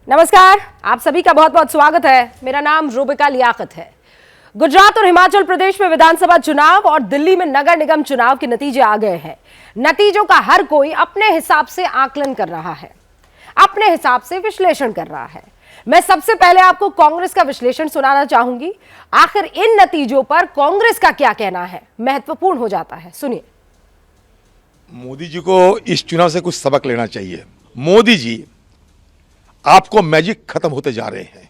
नमस्कार, आप सभी का बहुत बहुत स्वागत है। मेरा नाम रूबिका लियाकत है। गुजरात और हिमाचल प्रदेश में विधानसभा चुनाव और दिल्ली में नगर निगम चुनाव के नतीजे आ गए हैं। नतीजों का हर कोई अपने हिसाब से आकलन कर रहा है, अपने हिसाब से विश्लेषण कर रहा है। मैं सबसे पहले आपको कांग्रेस का विश्लेषण सुनाना चाहूंगी। आखिर इन नतीजों पर कांग्रेस का क्या कहना है, महत्वपूर्ण हो जाता है। सुनिए। मोदी जी को इस चुनाव से कुछ सबक लेना चाहिए। मोदी जी, आपको मैजिक खत्म होते जा रहे हैं।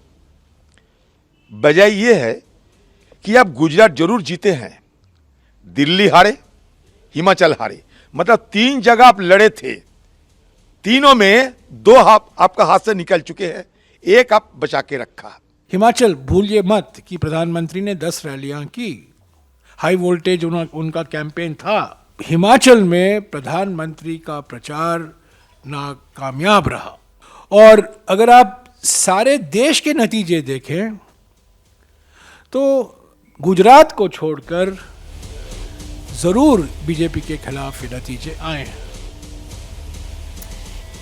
वजह यह है कि आप गुजरात जरूर जीते हैं, दिल्ली हारे, हिमाचल हारे, मतलब 3 जगह आप लड़े थे। तीनों में 2 आपका हाथ से निकल चुके हैं, 1 आप बचा के रखा। हिमाचल भूलिए मत कि प्रधानमंत्री ने 10 रैलियां की, हाई वोल्टेज उनका कैंपेन था। हिमाचल में प्रधानमंत्री का प्रचार नाकामयाब रहा। और अगर आप सारे देश के नतीजे देखें तो गुजरात को छोड़कर जरूर बीजेपी के खिलाफ ये नतीजे आए हैं।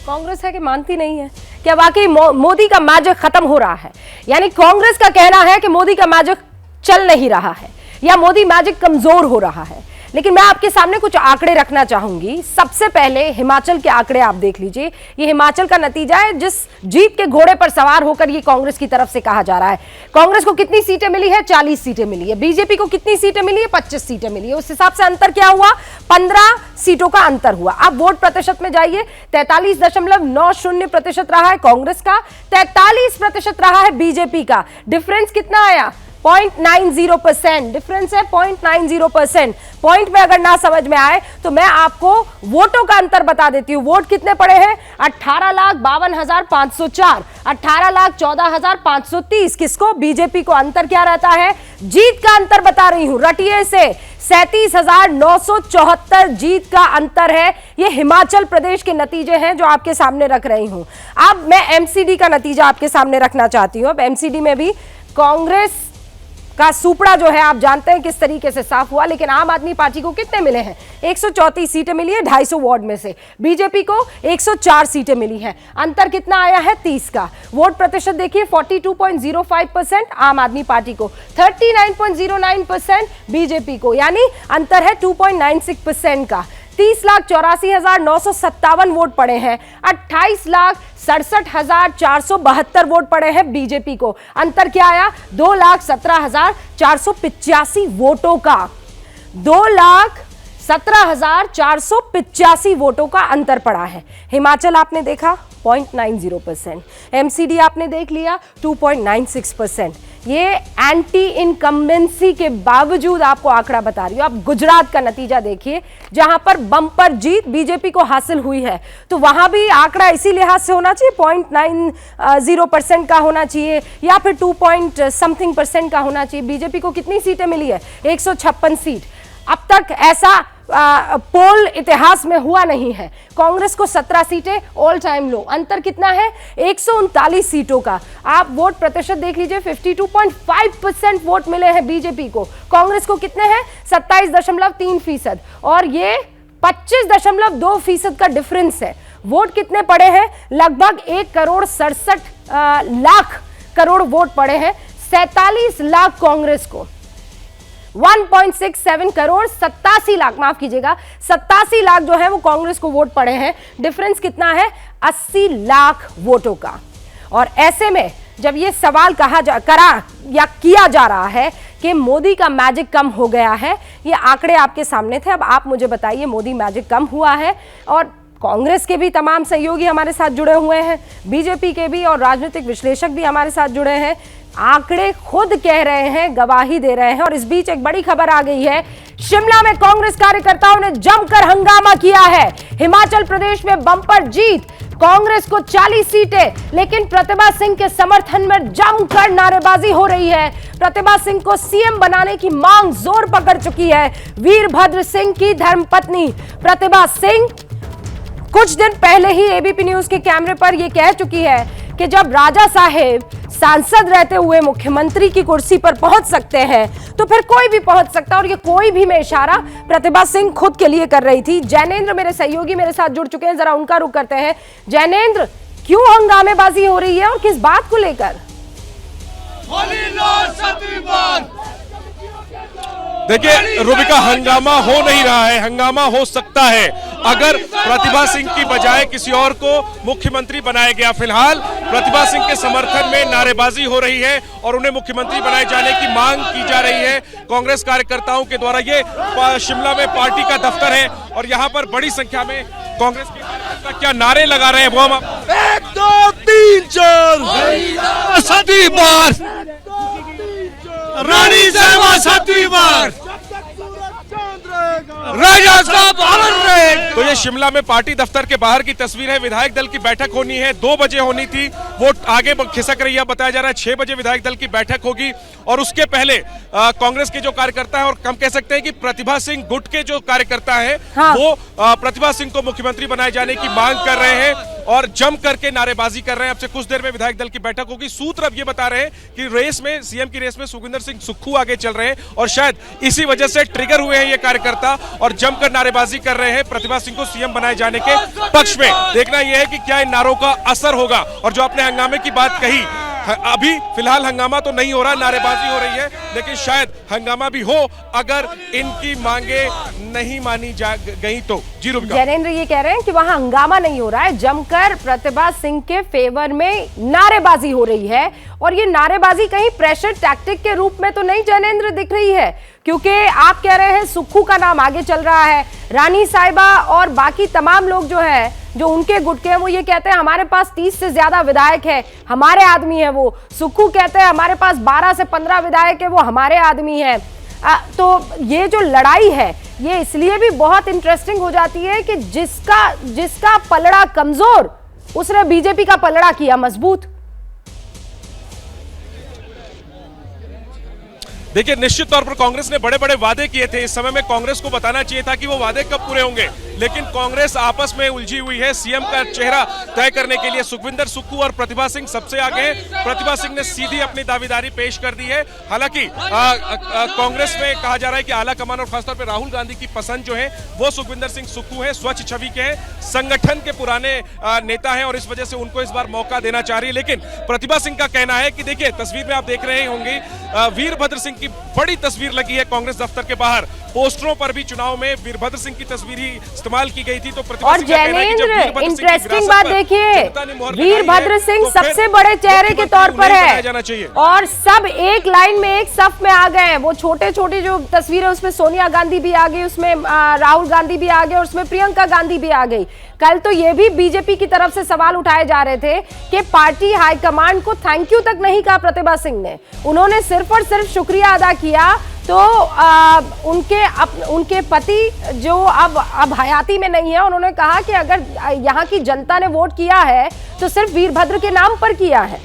कांग्रेस है कि मानती नहीं है? क्या वाकई मोदी का मैजिक खत्म हो रहा है? यानी कांग्रेस का कहना है कि मोदी का मैजिक चल नहीं रहा है या मोदी मैजिक कमजोर हो रहा है। लेकिन मैं आपके सामने कुछ आंकड़े रखना चाहूंगी। सबसे पहले हिमाचल के आंकड़े आप देख लीजिए। ये हिमाचल का नतीजा है, जिस जीत के घोड़े पर सवार होकर ये कांग्रेस की तरफ से कहा जा रहा है। कांग्रेस को कितनी सीटें मिली है? 40 सीटें मिली है। बीजेपी को कितनी सीटें मिली है? 25 सीटें मिली है। उस हिसाब से अंतर क्या हुआ? 15 सीटों का अंतर हुआ। अब वोट प्रतिशत में जाइए। 43.90% रहा है कांग्रेस का, 43% रहा है बीजेपी का। डिफरेंस कितना आया? 0.90%। डिफरेंस है 0.90%। पॉइंट में अगर ना समझ में आए तो मैं आपको वोटों का अंतर बता देती हूं। वोट कितने पड़े हैं? 18,52,504, 18,14,530। किसको? बीजेपी को। अंतर क्या रहता है? जीत का अंतर बता रही हूं, रटिए से। 37,974 जीत का अंतर है। ये हिमाचल प्रदेश के नतीजे हैं जो आपके सामने रख रही हूं। अब मैं एमसीडी का नतीजा आपके सामने रखना चाहती हूं। अब एमसीडी में भी कांग्रेस का सुपड़ा जो है आप जानते हैं किस तरीके से साफ हुआ। लेकिन आम आदमी पार्टी को कितने मिले हैं? 134 सीटें मिली है 250 वार्ड में से। बीजेपी को 104 सीटें मिली हैं। अंतर कितना आया है? 30 का। वोट प्रतिशत देखिए, 42.05% आम आदमी पार्टी को, 39.09% बीजेपी को, यानी अंतर है 2.96% का। 30,84,957 वोट पड़े हैं। 28,67,472 वोट पड़े हैं बीजेपी को। अंतर क्या आया? 2,17,485 वोटों का। 2,17,485 वोटों का अंतर पड़ा है। हिमाचल आपने देखा 0.90%। एमसीडी आपने देख लिया 2.96%। ये एंटी इनकम्बेंसी के बावजूद आपको आंकड़ा बता रही हूं। आप गुजरात का नतीजा देखिए, जहां पर बम्पर जीत बीजेपी को हासिल हुई है, तो वहां भी आंकड़ा इसी लिहाज से होना चाहिए, 0.90% का होना चाहिए या फिर 2.something% का होना चाहिए। बीजेपी को कितनी सीटें मिली है? 156 सीट। अब तक ऐसा पोल इतिहास में हुआ नहीं है। कांग्रेस को 17 सीटें, ऑल टाइम लो। अंतर कितना है? 139 सीटों का। आप वोट प्रतिशत देख लीजिए, 52.5% वोट मिले हैं बीजेपी को। कांग्रेस को कितने हैं? 27.3%। और ये 25.2% का डिफरेंस है। वोट कितने पड़े हैं? लगभग 1,67,00,000 करोड़ वोट पड़े हैं। 47 लाख कांग्रेस को, 1.67 करोड़ 87 लाख, माफ कीजिएगा, 87 लाख जो है वो कांग्रेस को वोट पड़े हैं। डिफरेंस कितना है? 80 लाख वोटों का। और ऐसे में जब ये सवाल किया जा रहा है कि मोदी का मैजिक कम हो गया है, ये आंकड़े आपके सामने थे। अब आप मुझे बताइए, मोदी मैजिक कम हुआ है? और कांग्रेस के भी तमाम सहयोगी हमारे साथ जुड़े हुए हैं, बीजेपी के भी, और राजनीतिक विश्लेषक भी हमारे साथ जुड़े हैं। आंकड़े खुद कह रहे हैं, गवाही दे रहे हैं। और इस बीच एक बड़ी खबर आ गई है। शिमला में कांग्रेस कार्यकर्ताओं ने जमकर हंगामा किया है। हिमाचल प्रदेश में बम्पर जीत, कांग्रेस को 40 सीटें, लेकिन प्रतिभा सिंह के समर्थन में जमकर नारेबाजी हो रही है। प्रतिभा सिंह को सीएम बनाने की मांग जोर पकड़ चुकी है। वीरभद्र सिंह की धर्मपत्नी प्रतिभा सिंह कुछ दिन पहले ही एबीपी न्यूज के कैमरे पर यह कह चुकी है कि जब राजा साहेब सांसद रहते हुए मुख्यमंत्री की कुर्सी पर पहुंच सकते हैं तो फिर कोई भी पहुंच सकता है। और ये कोई भी में इशारा प्रतिभा सिंह खुद के लिए कर रही थी। जैनेंद्र मेरे सहयोगी मेरे साथ जुड़ चुके हैं, जरा उनका रुख करते हैं। जैनेंद्र, क्यों हंगामेबाजी हो रही है और किस बात को लेकर? देखिए रूबिका, हंगामा हो नहीं रहा है, हंगामा हो सकता है अगर प्रतिभा सिंह की बजाय किसी और को मुख्यमंत्री बनाया गया। फिलहाल प्रतिभा सिंह के समर्थन में नारेबाजी हो रही है और उन्हें मुख्यमंत्री बनाए जाने की मांग की जा रही है कांग्रेस कार्यकर्ताओं के द्वारा। ये शिमला में पार्टी का दफ्तर है और यहाँ पर बड़ी संख्या में कांग्रेस के कार्यकर्ता क्या नारे लगा रहे हैं वो हम 1 2 3 4 7वीं बार रानी साहब 7वीं बार राजा साहब अमर रहे। तो ये शिमला में पार्टी दफ्तर के बाहर की तस्वीर है। विधायक दल की बैठक होनी है, 2 बजे होनी थी, वो आगे खिसक रही है। बताया जा रहा है 6 बजे विधायक दल की बैठक होगी और उसके पहले कांग्रेस के जो कार्यकर्ता है और हम कह सकते हैं कि प्रतिभा सिंह गुट के जो कार्यकर्ता है वो प्रतिभा सिंह को मुख्यमंत्री बनाए जाने की मांग कर रहे हैं और जम करके नारेबाजी कर रहे हैं। अब से कुछ देर में विधायक दल की बैठक होगी। सूत्र अब ये बता रहे हैं कि रेस में, सीएम की रेस में सुखविंदर सिंह सुक्खू आगे चल रहे हैं और शायद इसी वजह से ट्रिगर हुए हैं ये कार्यकर्ता और जमकर नारेबाजी कर रहे हैं प्रतिभा सिंह को सीएम बनाए जाने के पक्ष में। देखना यह है कि क्या इन नारों का असर होगा। और जो आपने हंगामे की बात कही, अभी फिलहाल हंगामा तो नहीं हो रहा, नारेबाजी हो रही है, लेकिन शायद हंगामा भी हो अगर इनकी मांगे नहीं मानी गई तो। जी रूबिका। जैनेंद्र ये कह रहे हैं कि वहां हंगामा नहीं हो रहा है, जमकर प्रतिभा सिंह के फेवर में नारेबाजी हो रही है और ये नारेबाजी कहीं प्रेशर टैक्टिक के रूप में तो नहीं जैनेंद्र दिख रही है, क्योंकि आप कह रहे हैं सुक्खू का नाम आगे चल रहा है, रानी साहिबा और बाकी तमाम लोग जो है जो उनके गुट के हैं वो ये कहते हैं हमारे पास 30 से ज्यादा विधायक है, हमारे आदमी है वो। सुक्खू कहते हैं हमारे पास 12 से 15 विधायक है, वो हमारे आदमी है। तो ये जो लड़ाई है ये इसलिए भी बहुत इंटरेस्टिंग हो जाती है कि जिसका पलड़ा कमजोर उसने बीजेपी का पलड़ा किया मजबूत। देखिए निश्चित तौर पर कांग्रेस ने बड़े बड़े वादे किए थे। इस समय में कांग्रेस को बताना चाहिए था कि वो वादे कब पूरे होंगे, लेकिन कांग्रेस आपस में उलझी हुई है। सीएम का चेहरा तय करने के लिए सुखविंदर सुक्खू और प्रतिभा सिंह सबसे आगे हैं। प्रतिभा सिंह ने सीधी अपनी दावेदारी पेश कर दी है। हालांकि कांग्रेस में कहा जा रहा है कि आला कमान और खासतौर पर राहुल गांधी की पसंद जो है वो सुखविंदर सिंह सुक्खू है, स्वच्छ छवि के हैं, संगठन के पुराने नेता हैं और इस वजह से उनको इस बार मौका देना चाह रही है। लेकिन प्रतिभा सिंह का कहना है कि देखिए तस्वीर में आप देख रहे होंगे वीरभद्र सिंह की बड़ी तस्वीर लगी है कांग्रेस दफ्तर के बाहर। पोस्टरों पर भी चुनाव में वीरभद्र सिंह की तस्वीर ही इस्तेमाल की गई थी। तो और जैनेंद्र इंटरेस्टिंग बात देखिए, वीरभद्र सिंह सबसे बड़े चेहरे के तौर पर है और सब एक लाइन में एक सफ में आ गए हैं। वो छोटे छोटे जो तस्वीर है उसमें सोनिया गांधी भी आ गई, उसमें राहुल गांधी भी आ गए और उसमें प्रियंका गांधी भी आ गई। कल तो ये भी बीजेपी की तरफ से सवाल उठाए जा रहे थे कि पार्टी हाईकमांड को थैंक यू तक नहीं कहा प्रतिभा सिंह ने, उन्होंने सिर्फ और सिर्फ शुक्रिया अदा किया। तो उनके पति जो अब हयाती में नहीं है, उन्होंने कहा कि अगर यहाँ की जनता ने वोट किया है तो सिर्फ वीरभद्र के नाम पर किया है।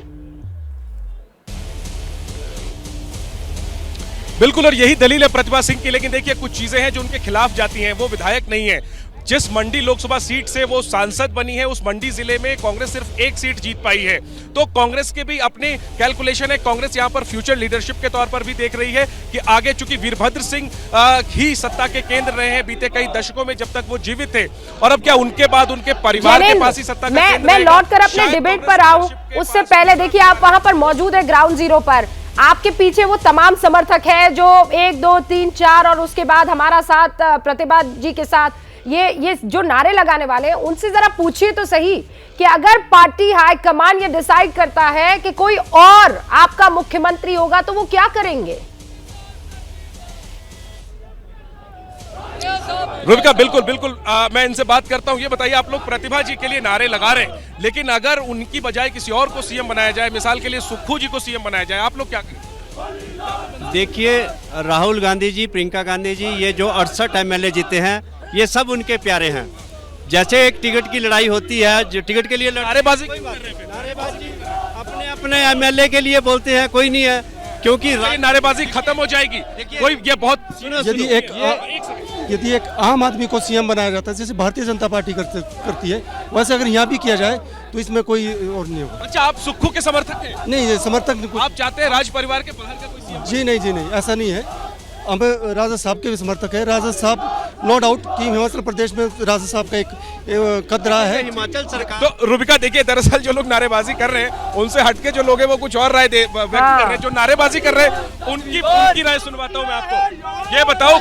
बिल्कुल, और यही दलील है प्रतिभा सिंह की। लेकिन देखिए कुछ चीजें हैं जो उनके खिलाफ जाती हैं। वो विधायक नहीं है। जिस मंडी लोकसभा सीट से वो सांसद बनी है उस मंडी जिले में कांग्रेस सिर्फ 1 सीट जीत पाई है। तो कांग्रेस के भी अपने कैलकुलेशन है। कांग्रेस यहां पर फ्यूचर लीडरशिप के तौर पर भी देख रही है कि आगे चूंकि वीरभद्र सिंह ही सत्ता के केंद्र रहे हैं बीते कई दशकों में जब तक वो जीवित थे, और अब क्या उनके बाद उनके परिवार के पास ही सत्ता का केंद्र मैं लौट कर अपने डिबेट पर आऊं उससे पहले देखिए आप वहां पर मौजूद है ग्राउंड जीरो पर, आपके पीछे वो तमाम समर्थक है जो 1 2 3 4 और उसके बाद हमारा साथ प्रतिभा जी के साथ ये जो नारे लगाने वाले हैं उनसे जरा पूछिए तो सही कि अगर पार्टी हाईकमान ये डिसाइड करता है कि कोई और आपका मुख्यमंत्री होगा तो वो क्या करेंगे? रूबिका बिल्कुल बिल्कुल मैं इनसे बात करता हूं। ये बताइए, आप लोग प्रतिभा जी के लिए नारे लगा रहे हैं, लेकिन अगर उनकी बजाय किसी और को सीएम बनाया जाए, मिसाल के लिए सुक्खू जी को सीएम बनाया जाए, आप लोग क्या करेंगे? देखिए राहुल गांधी जी, प्रियंका गांधी जी, ये जो 68 एमएलए जीते हैं ये सब उनके प्यारे हैं। जैसे एक टिकट की लड़ाई होती है, जो टिकट के लिए नारेबाजी अपने अपने एमएलए के लिए बोलते हैं, कोई नहीं है, क्योंकि नारेबाजी खत्म हो जाएगी। कोई ये बहुत यदि एक आम आदमी को सीएम बनाया जाता है जैसे भारतीय जनता पार्टी करती है, वैसे अगर यहाँ भी किया जाए तो इसमें कोई और नहीं होगा। अच्छा, आप सुक्खू के समर्थक हैं? नहीं, समर्थक आप चाहते हैं राज परिवार के बाहर का कोई सीएम? जी नहीं, ऐसा नहीं है। हमें राजा साहब के भी समर्थक है। राजा साहब नो डाउट कि हिमाचल प्रदेश में राजा साहब का एक कद रहा है। हिमाचल सरकार तो रूबिका देखिए, दरअसल जो लोग नारेबाजी कर रहे हैं उनसे हटके जो लोग हैं वो कुछ और राय व्यक्त कर रहे हैं। जो नारेबाजी कर रहे हैं उनकी राय सुनवाता हूं मैं आपको। ये बताओ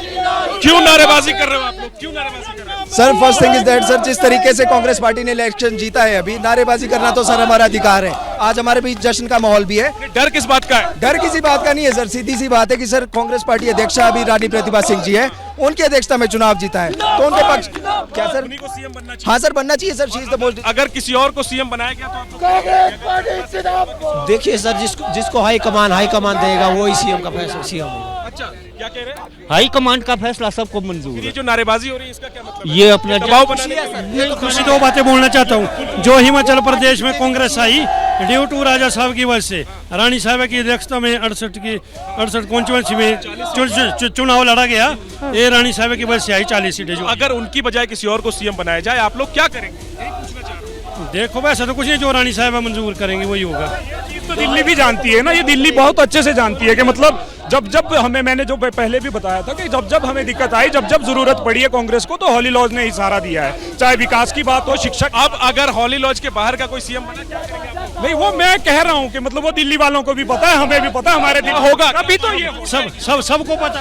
क्यों नारेबाजी कर रहे हो आप लोग, क्यों नारेबाजी कर रहे हो? Sir first thing is that sir, जिस तरीके से कांग्रेस पार्टी ने इलेक्शन जीता है, अभी नारेबाजी करना तो सर हमारा अधिकार है। आज हमारे बीच जश्न का माहौल भी है। डर किस बात का है? डर किसी बात का नहीं है सर, सीधी सी बात है कि सर कांग्रेस पार्टी अध्यक्षा अभी रानी प्रतिभा सिंह जी है, उनकी अध्यक्षता में चुनाव जीता है, तो उनके पक्ष क्या सर? उन्हीं को सीएम बनना चाहिए। हाँ सर, बनना चाहिए sir. She is the most. अगर किसी और को सीएम बनाया गया तो आप लोग देखिए सर, जिसको हाईकमान देगा वो ही सीएम का फैसला सीएम होगा। अच्छा, क्या कह रहे हैं? हाईकमांड का फैसला सबको मंजूर ये है। जो नारेबाजी हो रही है इसका क्या मतलब है? ये अपना दबाव बनाने कुछ दो बातें बोलना चाहता हूँ। जो हिमाचल प्रदेश में कांग्रेस आई ड्यू टू राजा साहब की वजह से, रानी साहब की अध्यक्षता में 68 कॉन्स्टिट्यूंसी में चुनाव लड़ा गया, ये रानी साहब की वजह से आई 40 सीटें। जो अगर उनकी बजाय किसी और को सीएम बनाया जाए आप लोग क्या करेंगे? यही पूछना चाह रहा हूं। देखो वैसे तो कुछ नहीं, जो रानी साहब मंजूर करेंगे वही होगा। तो दिल्ली भी जानती है ना, ये दिल्ली बहुत अच्छे से जानती है कि मतलब जब हमें, मैंने जो पहले भी बताया था कि जब हमें दिक्कत आई, जब जरूरत पड़ी है कांग्रेस को, तो हॉली लॉज ने ही सहारा दिया है, चाहे विकास की बात हो, शिक्षक। अब अगर हॉली लॉज के बाहर का कोई सीएम बना क्या करेंगे आप लोग? नहीं, वो मैं कह रहा हूँ कि मतलब वो दिल्ली वालों को भी पता है, हमें भी पता है, हमारे दिल होगा अभी तो ये सबको पता।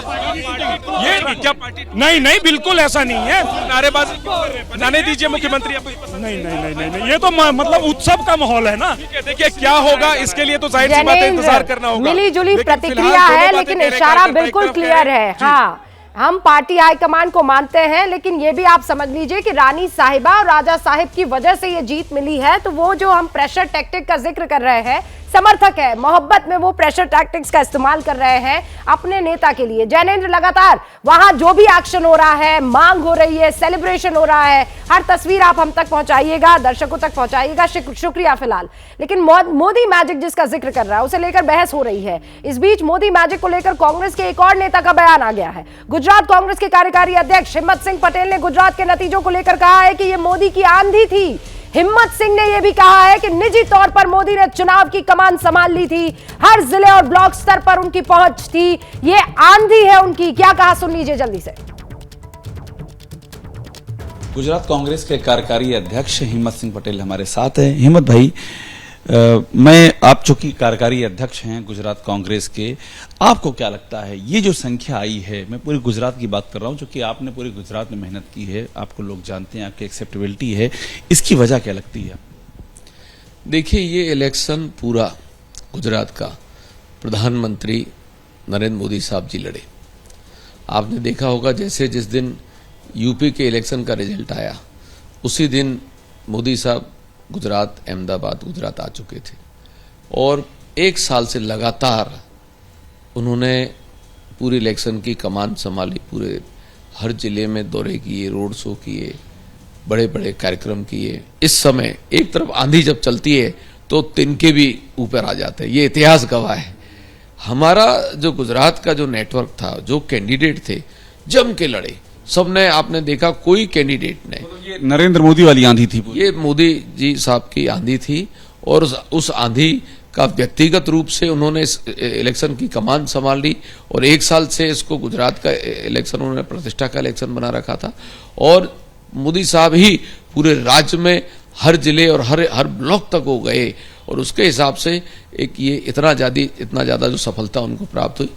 ये क्या पार्टी? नहीं बिल्कुल ऐसा नहीं है। नारेबाजी क्यों कर रहे हैं? बनाने दीजिए मुख्यमंत्री। नहीं, ये तो मतलब उत्सव का माहौल है ना। देखिए क्या होगा, इसके लिए तो जाहिर सी बात है, इंतजार करना होगा। मिली जुली लेकिन प्रतिक्रिया फिलहाल दोनों है, बातें लेकिन कह रहे हैं, इशारा कार्यकर्ता बिल्कुल एक तरफ कह क्लियर रहे है। हैं। हाँ, हम पार्टी हाईकमान को मानते हैं, लेकिन ये भी आप समझ लीजिए कि रानी साहिबा और राजा साहिब की वजह से ये जीत मिली है। तो वो जो हम प्रेशर टैक्टिक का जिक्र कर रहे हैं, समर्थक है, मोहब्बत में वो प्रेशर टैक्टिक्स का इस्तेमाल कर रहे हैं अपने नेता के लिए। जैनेंद्र लगातार वहां जो भी एक्शन हो रहा है, मांग हो रही है, सेलिब्रेशन हो रहा है, हर तस्वीर आप हम तक पहुंचाइएगा, दर्शकों तक पहुंचाइएगा। शुक्रिया फिलहाल। लेकिन मोदी मैजिक जिसका जिक्र कर रहा है, उसे लेकर बहस हो रही है। इस बीच मोदी मैजिक को लेकर कांग्रेस के एक और नेता का बयान आ गया है। गुजरात कांग्रेस के कार्यकारी अध्यक्ष हिम्मत सिंह पटेल ने गुजरात के नतीजों को लेकर कहा है कि यह मोदी की आंधी थी। हिम्मत सिंह ने यह भी कहा है कि निजी तौर पर मोदी ने चुनाव की कमान संभाल ली थी, हर जिले और ब्लॉक स्तर पर उनकी पहुंच थी, ये आंधी है उनकी। क्या कहा सुन लीजिए जल्दी से। गुजरात कांग्रेस के कार्यकारी अध्यक्ष हिम्मत सिंह पटेल हमारे साथ हैं। हिम्मत भाई, मैं आप चूंकि कार्यकारी अध्यक्ष हैं गुजरात कांग्रेस के, आपको क्या लगता है ये जो संख्या आई है, मैं पूरे गुजरात की बात कर रहा हूं, क्योंकि आपने पूरे गुजरात में मेहनत की है, आपको लोग जानते हैं, आपकी एक्सेप्टेबिलिटी है, इसकी वजह क्या लगती है? देखिए, ये इलेक्शन पूरा गुजरात का प्रधानमंत्री नरेंद्र मोदी साहब जी लड़े। आपने देखा होगा जैसे जिस दिन यूपी के इलेक्शन का रिजल्ट आया, उसी दिन मोदी साहब गुजरात, अहमदाबाद गुजरात आ चुके थे और एक साल से लगातार उन्होंने पूरी इलेक्शन की कमान संभाली, पूरे हर जिले में दौरे किए, रोड शो किए, बड़े बड़े कार्यक्रम किए। इस समय एक तरफ आंधी जब चलती है तो तिनके भी ऊपर आ जाते हैं, ये इतिहास गवाह है। हमारा जो गुजरात का जो नेटवर्क था, जो कैंडिडेट थे, जम के लड़े सबने। आपने देखा कोई कैंडिडेट ने, ये नरेंद्र मोदी वाली आंधी थी, ये मोदी जी साहब की आंधी थी और उस आंधी का व्यक्तिगत रूप से उन्होंने इस इलेक्शन की कमान संभाल ली और एक साल से इसको गुजरात का इलेक्शन उन्होंने प्रतिष्ठा का इलेक्शन बना रखा था और मोदी साहब ही पूरे राज्य में हर जिले और हर ब्लॉक तक हो गए और उसके हिसाब से एक ये इतना ज्यादा जो सफलता उनको प्राप्त हुई।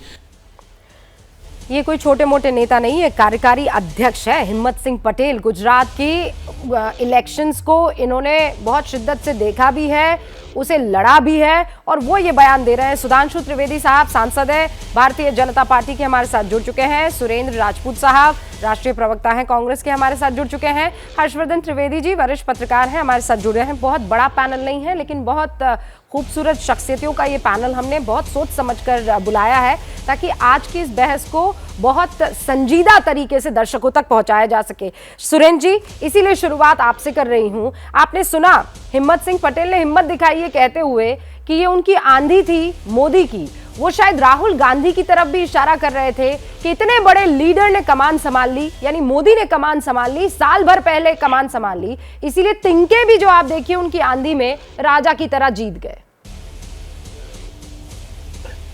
ये कोई छोटे मोटे नेता नहीं है, कार्यकारी अध्यक्ष है हिम्मत सिंह पटेल। गुजरात की इलेक्शंस को इन्होंने बहुत शिद्दत से देखा भी है, उसे लड़ा भी है और वो ये बयान दे रहे हैं। सुधांशु त्रिवेदी साहब सांसद है, भारतीय जनता पार्टी के हमारे साथ जुड़ चुके हैं। सुरेंद्र राजपूत साहब राष्ट्रीय प्रवक्ता हैं कांग्रेस के, हमारे साथ जुड़ चुके हैं। हर्षवर्धन त्रिवेदी जी वरिष्ठ पत्रकार हैं, हमारे साथ जुड़े हैं। बहुत बड़ा पैनल नहीं है, लेकिन बहुत खूबसूरत शख्सियतों का ये पैनल हमने बहुत सोच समझकर बुलाया है, ताकि आज की इस बहस को बहुत संजीदा तरीके से दर्शकों तक पहुंचाया जा सके। सुरेंद्र जी, इसीलिए शुरुआत आपसे कर रही हूं। आपने सुना हिम्मत सिंह पटेल ने हिम्मत दिखाई ये कहते हुए कि ये उनकी आंधी थी मोदी की। वो शायद राहुल गांधी की तरफ भी इशारा कर रहे थे कि इतने बड़े लीडर ने कमान संभाल ली, यानी मोदी ने कमान संभाल ली, साल भर पहले कमान संभाल ली, इसीलिए तिनके भी जो आप देखिए उनकी आंधी में राजा की तरह जीत गए।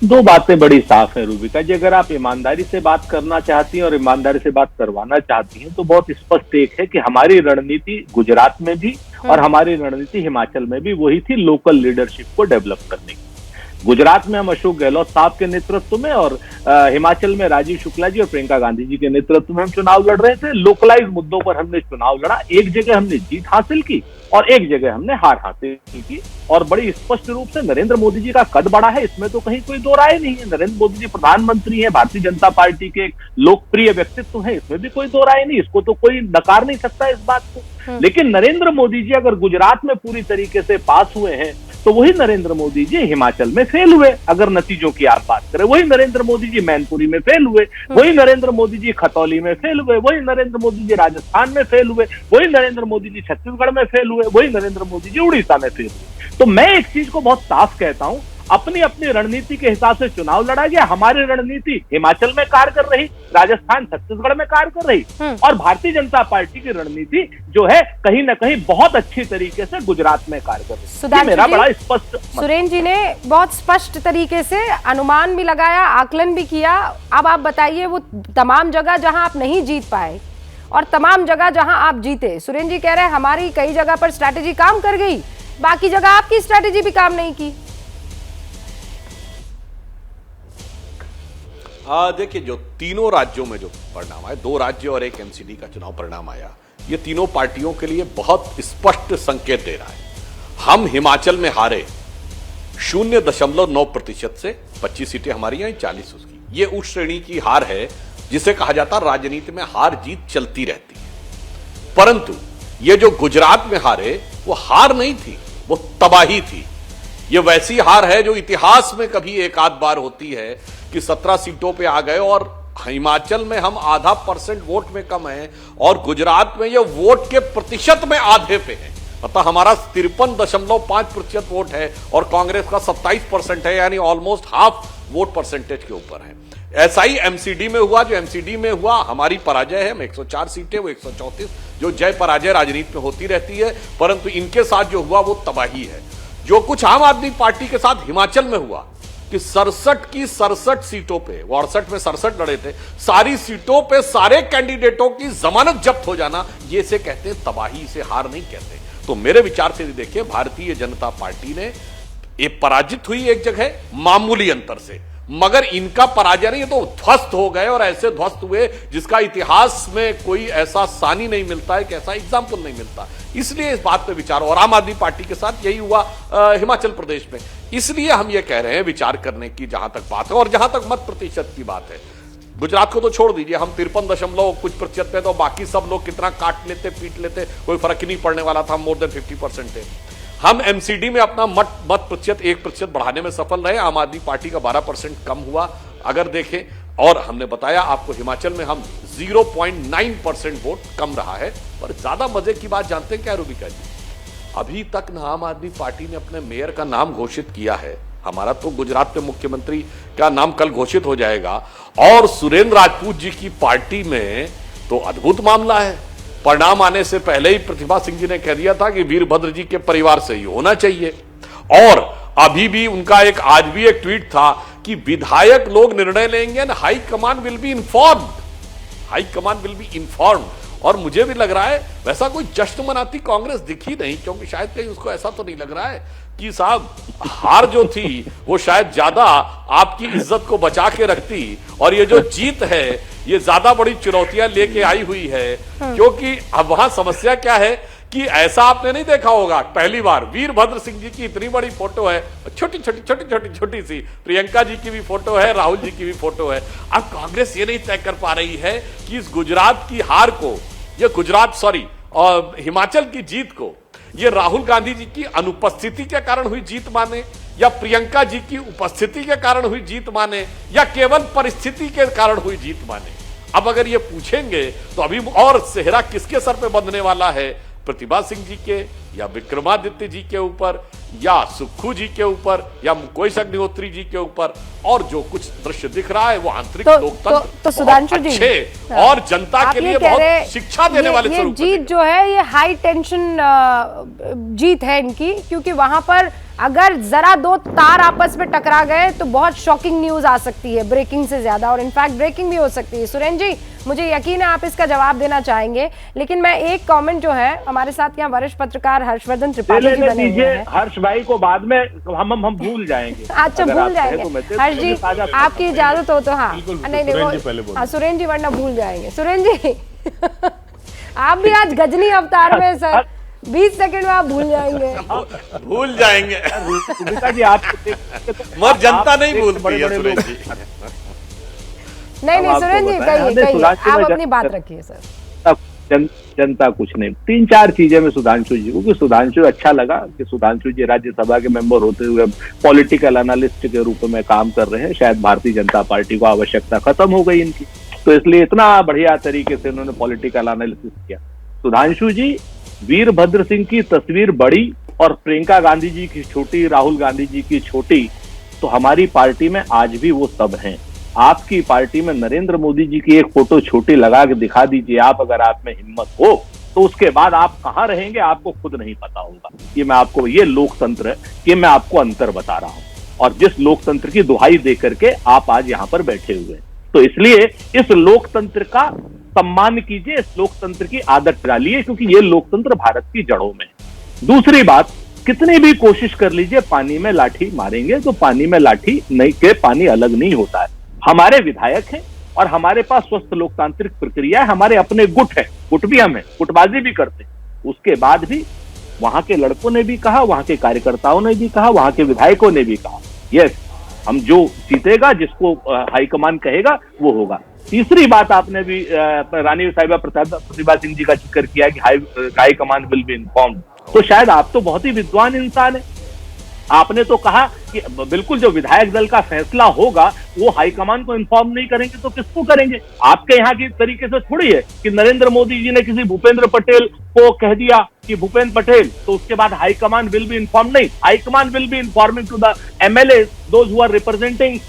दो बातें बड़ी साफ है रूबिका जी। अगर आप ईमानदारी से बात करना चाहती हैं और ईमानदारी से बात करवाना चाहती हैं तो बहुत स्पष्ट एक है कि हमारी रणनीति गुजरात में भी और हमारी रणनीति हिमाचल में भी वही थी, लोकल लीडरशिप को डेवलप करने की। गुजरात में हम अशोक गहलोत साहब के नेतृत्व में और हिमाचल में राजीव शुक्ला जी और प्रियंका गांधी जी के नेतृत्व में हम चुनाव लड़ रहे थे। लोकलाइज मुद्दों पर हमने चुनाव लड़ा, एक जगह हमने जीत हासिल की और एक जगह हमने हार हासिल की। और बड़ी स्पष्ट रूप से नरेंद्र मोदी जी का कद बड़ा है, इसमें तो कहीं कोई दो राय नहीं है। नरेंद्र मोदी जी प्रधानमंत्री है, भारतीय जनता पार्टी के एक लोकप्रिय व्यक्तित्व है, इसमें भी कोई दो राय नहीं, इसको तो कोई नकार नहीं सकता इस बात को। लेकिन नरेंद्र मोदी जी अगर गुजरात में पूरी तरीके से पास हुए हैं तो वही नरेंद्र मोदी जी हिमाचल में फेल हुए। अगर नतीजों की आप बात करें, वही नरेंद्र मोदी जी मैनपुरी में फेल हुए, वही नरेंद्र मोदी जी खतौली में फेल हुए, वही नरेंद्र मोदी जी राजस्थान में फेल हुए, वही नरेंद्र मोदी जी छत्तीसगढ़ में फेल हुए, वही नरेंद्र मोदी जी उड़ीसा में फेल हुए। तो मैं एक चीज को बहुत साफ कहता हूं, अपनी अपनी रणनीति के हिसाब से चुनाव लड़ा गया। हमारी रणनीति हिमाचल में कार्य कर रही, राजस्थान छत्तीसगढ़ में कार्य कर रही और भारतीय जनता पार्टी की रणनीति जो है कहीं ना कहीं बहुत अच्छी तरीके से गुजरात में कार्य कर रही है। मेरा बड़ा स्पष्ट सुरेंद्र जी ने बहुत स्पष्ट तरीके से अनुमान भी लगाया, आकलन भी किया। अब आप बताइए वो तमाम जगह जहां आप नहीं जीत पाए और तमाम जगह जहां आप जीते। सुरेंद्र जी कह रहे हैं हमारी कई जगह पर स्ट्रैटेजी काम कर गई, बाकी जगह आपकी स्ट्रैटेजी भी काम नहीं की। देखिए, जो तीनों राज्यों में जो परिणाम आए, 2 राज्य और 1 एमसीडी का चुनाव परिणाम आया, ये तीनों पार्टियों के लिए बहुत स्पष्ट संकेत दे रहा है। हम हिमाचल में हारे 0.9% से, 25 सीटें हमारी आई, 40 उसकी। ये उस श्रेणी की हार है जिसे कहा जाता राजनीति में हार जीत चलती रहती है। परंतु ये जो गुजरात में हारे, वो हार नहीं थी, वो तबाही थी। ये वैसी हार है जो इतिहास में कभी एक आध बार होती है कि 17 सीटों पे आ गए और हिमाचल में हम 0.5% वोट में कम हैं और गुजरात में ये वोट के प्रतिशत में आधे पे है। अतः हमारा 53.5% वोट है और कांग्रेस का 27% है, यानी ऑलमोस्ट हाफ वोट परसेंटेज के ऊपर है। ऐसा ही एमसीडी में हुआ। जो एमसीडी में हुआ हमारी पराजय है, 104 सीटें, वो 134, जो जय पराजय राजनीति में होती रहती है। परंतु इनके साथ जो हुआ वो तबाही है। जो कुछ आम आदमी पार्टी के साथ हिमाचल में हुआ कि 67 की 67 सीटों पे, 68 में 67 लड़े थे, सारी सीटों पे सारे कैंडिडेटों की जमानत जब्त हो जाना, ये से कहते हैं तबाही, से हार नहीं कहते। तो मेरे विचार से देखिए, भारतीय जनता पार्टी ने ये पराजित हुई एक जगह मामूली अंतर से, मगर इनका पराजय नहीं, ये तो ध्वस्त हो गए और ऐसे ध्वस्त हुए जिसका इतिहास में कोई ऐसा सानी नहीं मिलता है, ऐसा एग्जाम्पल नहीं मिलता। इसलिए इस बात पे विचार, और आम आदमी पार्टी के साथ यही हुआ हिमाचल प्रदेश में। इसलिए हम ये कह रहे हैं विचार करने की जहां तक बात है। और जहां तक मत प्रतिशत की बात है, गुजरात को तो छोड़ दीजिए, हम 53 कुछ प्रतिशत पे, तो बाकी सब लोग कितना काट लेते पीट लेते कोई फर्क ही नहीं पड़ने वाला था। मोर देन 50% है। हम एमसीडी में अपना मत प्रतिशत 1% बढ़ाने में सफल रहे। आम आदमी पार्टी का 12% कम हुआ अगर देखें, और हमने बताया आपको हिमाचल में हम 0.9% वोट कम रहा है। पर ज्यादा मजे की बात जानते हैं क्या रूबिका जी? अभी तक ना आम आदमी पार्टी ने अपने मेयर का नाम घोषित किया है। हमारा तो गुजरात के मुख्यमंत्री का नाम कल घोषित हो जाएगा, और सुरेंद्र राजपूत जी की पार्टी में तो अद्भुत मामला है। परिणाम आने से पहले ही प्रतिभा सिंह जी ने कह दिया था कि वीरभद्र जी के परिवार से ही होना चाहिए। और अभी भी उनका आज भी एक ट्वीट था कि विधायक लोग निर्णय लेंगे and high command will be informed, high command will be informed. और मुझे भी लग रहा है वैसा कोई जश्न मनाती कांग्रेस दिखी नहीं, क्योंकि शायद कहीं उसको ऐसा तो नहीं लग रहा है कि साहब हार जो थी वो शायद ज्यादा आपकी इज्जत को बचा के रखती, और ये जो जीत है ये ज्यादा बड़ी चुनौतियां लेके आई हुई है। क्योंकि अब वहां समस्या क्या है कि ऐसा आपने नहीं देखा होगा, पहली बार वीरभद्र सिंह जी की इतनी बड़ी फोटो है, छोटी छोटी सी प्रियंका जी की भी फोटो है, राहुल जी की भी फोटो है। अब कांग्रेस ये नहीं तय कर पा रही है कि इस गुजरात की हार को, ये और हिमाचल की जीत को ये राहुल गांधी जी की अनुपस्थिति के कारण हुई जीत माने, या प्रियंका जी की उपस्थिति के कारण हुई जीत माने, या केवल परिस्थिति के कारण हुई जीत माने। अब अगर ये पूछेंगे तो अभी और सेहरा किसके सर पे बंधने वाला है? प्रतिभा सिंह जी के, या विक्रमादित्य जी के ऊपर, या सुक्खू जी के ऊपर, या मुकेश अग्निहोत्री जी के ऊपर। और जो कुछ दृश्य दिख रहा है वो आंतरिक लोकतंत्र तो सुधांशु जी अच्छे और जनता के लिए बहुत शिक्षा देने वाले ये जीत जो है ये हाई टेंशन जीत है इनकी, क्योंकि वहां पर अगर जरा दो तार आपस में टकरा गए तो बहुत शॉकिंग न्यूज आ सकती है, ब्रेकिंग से ज्यादा, और इनफैक्ट ब्रेकिंग भी हो सकती है। सुरेंद्र जी, मुझे यकीन है आप इसका जवाब देना चाहेंगे, लेकिन मैं एक कमेंट जो है, हमारे साथ यहाँ वरिष्ठ पत्रकार हर्षवर्धन त्रिपाठी जी बने हुए हैं। हर्ष भाई को बाद में हम भूल जाएंगे। अच्छा, भूल जाएंगे हर्ष जी, आपकी इजाजत हो तो। हाँ नहीं, हाँ सुरेंद्र जी, वरना भूल जाएंगे। सुरेंद्र जी आप भी आज गजनी अवतार में सर, 20 सेकंड में आप भूल जाएंगे। भूल जाएंगे जी आप, मगर जनता नहीं भूलती है सुरेंद्र जी। नहीं सुरेंद्र जी, कहिए आप अपनी बात रखिए सर। जनता कुछ नहीं, 3-4 चीजें में सुधांशु जी को, कि सुधांशु अच्छा लगा कि सुधांशु जी राज्यसभा के मेंबर होते हुए पॉलिटिकल एनालिस्ट के रूप में काम कर रहे हैं। शायद भारतीय जनता पार्टी को आवश्यकता खत्म हो गई इनकी, तो इसलिए इतना बढ़िया तरीके से उन्होंने पॉलिटिकल एनालिसिस किया। सुधांशु जी, वीरभद्र सिंह की तस्वीर बड़ी और प्रियंका गांधी जी की छोटी, राहुल गांधी जी की छोटी, तो हमारी पार्टी में आज भी वो सब हैं। आपकी पार्टी में नरेंद्र मोदी जी की एक फोटो छोटी लगा के दिखा दीजिए आप, अगर आप में हिम्मत हो, तो उसके बाद आप कहां रहेंगे आपको खुद नहीं पता होगा। ये मैं आपको, ये लोकतंत्र है, ये मैं आपको अंतर बता रहा हूं, और जिस लोकतंत्र की दुहाई दे करके आप आज यहां पर बैठे हुए हैं, तो इसलिए इस लोकतंत्र का सम्मान कीजिए, इस लोकतंत्र की आदत डालिए, क्योंकि ये लोकतंत्र भारत की जड़ों में है। दूसरी बात, कितनी भी कोशिश कर लीजिए, पानी में लाठी मारेंगे तो पानी में लाठी नहीं के पानी अलग नहीं होता है। हमारे विधायक हैं और हमारे पास स्वस्थ लोकतांत्रिक प्रक्रिया है, हमारे अपने गुट है, गुट भी हम हैं, गुटबाजी भी करते हैं। उसके बाद भी वहां के लड़कों ने भी कहा, वहां के कार्यकर्ताओं ने भी कहा, वहां के विधायकों ने भी कहा, यस, हम जो जीतेगा, जिसको हाईकमान कहेगा वो होगा। तीसरी बात आपने भी रानी साहिबा प्रतिभा सिंह जी का जिक्र किया कि हाईकमान विल बी इन्फॉर्म्ड, तो शायद आप तो बहुत ही विद्वान इंसान है। आपने तो कहा कि बिल्कुल जो विधायक दल का फैसला होगा वो हाईकमान को इन्फॉर्म नहीं करेंगे तो किसको करेंगे। आपके यहाँ की तरीके से थोड़ी है कि नरेंद्र मोदी जी ने किसी भूपेंद्र पटेल को कह दिया कि भूपेंद्र पटेल, तो उसके बाद हाईकमान विल बी इन्फॉर्म, नहीं, high command will be informing to the MLA, those who are representing